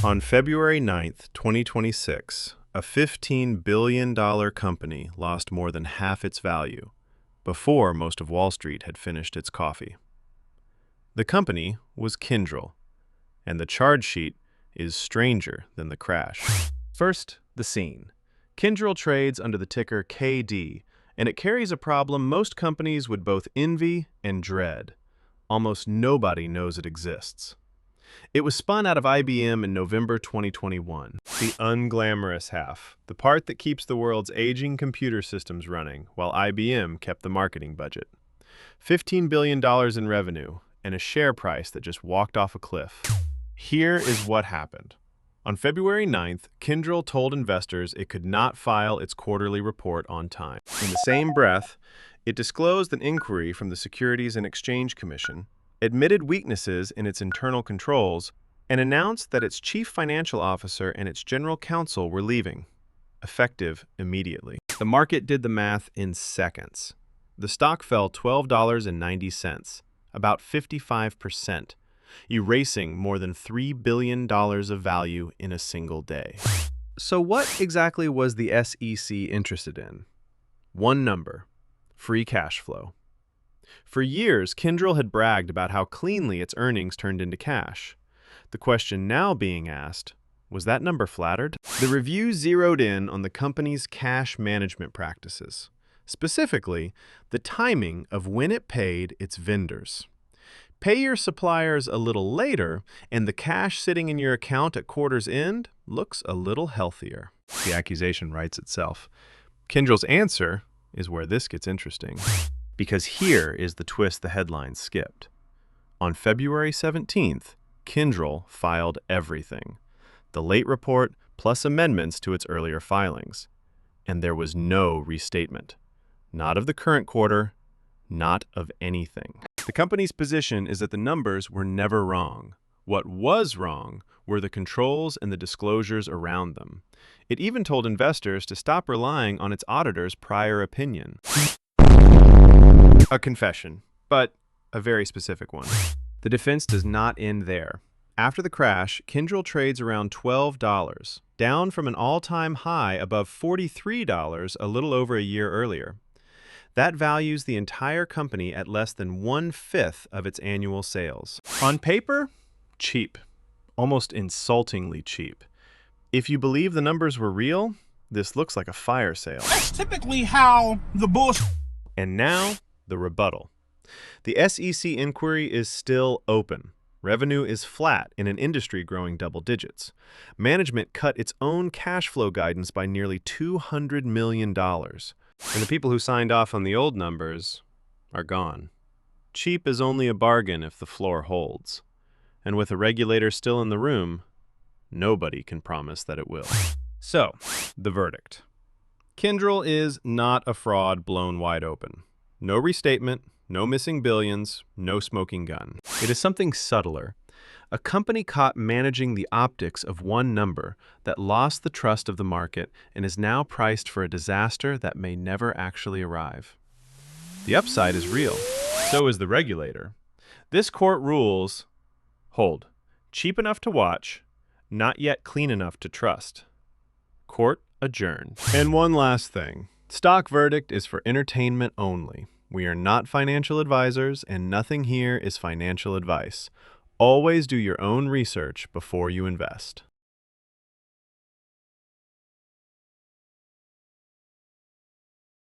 On February 9th, 2026, a $15 billion company lost more than half its value before most of Wall Street had finished its coffee. The company was Kyndryl, and the charge sheet is stranger than the crash. First, the scene. Kyndryl trades under the ticker KD, and it carries a problem most companies would both envy and dread. Almost nobody knows it exists. It was spun out of IBM in November 2021. The unglamorous half, the part that keeps the world's aging computer systems running, while IBM kept the marketing budget. $15 billion in revenue, and a share price that just walked off a cliff. Here is what happened. On February 9th, Kyndryl told investors it could not file its quarterly report on time. In the same breath, it disclosed an inquiry from the Securities and Exchange Commission, admitted weaknesses in its internal controls, and announced that its chief financial officer and its general counsel were leaving, effective immediately. The market did the math in seconds. The stock fell $12.90, about 55%, erasing more than $3 billion of value in a single day. So what exactly was the SEC interested in? One number: free cash flow. For years, Kyndryl had bragged about how cleanly its earnings turned into cash. The question now being asked, was that number flattered? The review zeroed in on the company's cash management practices, specifically the timing of when it paid its vendors. Pay your suppliers a little later, and the cash sitting in your account at quarter's end looks a little healthier. The accusation writes itself. Kyndryl's answer is where this gets interesting, because here is the twist the headlines skipped. On February 17th, Kyndryl filed everything, the late report plus amendments to its earlier filings, and there was no restatement, not of the current quarter, not of anything. The company's position is that the numbers were never wrong. What was wrong were the controls and the disclosures around them. It even told investors to stop relying on its auditor's prior opinion. A confession, but a very specific one. The defense does not end there. After the crash, Kyndryl trades around $12, down from an all-time high above $43 a little over a year earlier. That values the entire company at less than 1/5 of its annual sales. On paper, cheap. Almost insultingly cheap. If you believe the numbers were real, this looks like a fire sale. That's typically how the bullshit. And now, the rebuttal. The SEC inquiry is still open. Revenue is flat in an industry growing double digits. Management cut its own cash flow guidance by nearly $200 million. And the people who signed off on the old numbers are gone. Cheap is only a bargain if the floor holds. And with a regulator still in the room, nobody can promise that it will. So, the verdict. Kyndryl is not a fraud blown wide open. No restatement, no missing billions, no smoking gun. It is something subtler. A company caught managing the optics of one number that lost the trust of the market and is now priced for a disaster that may never actually arrive. The upside is real. So is the regulator. This court rules, hold, cheap enough to watch, not yet clean enough to trust. Court adjourned. And one last thing. Stock verdict is for entertainment only. We are not financial advisors, and nothing here is financial advice. Always do your own research before you invest.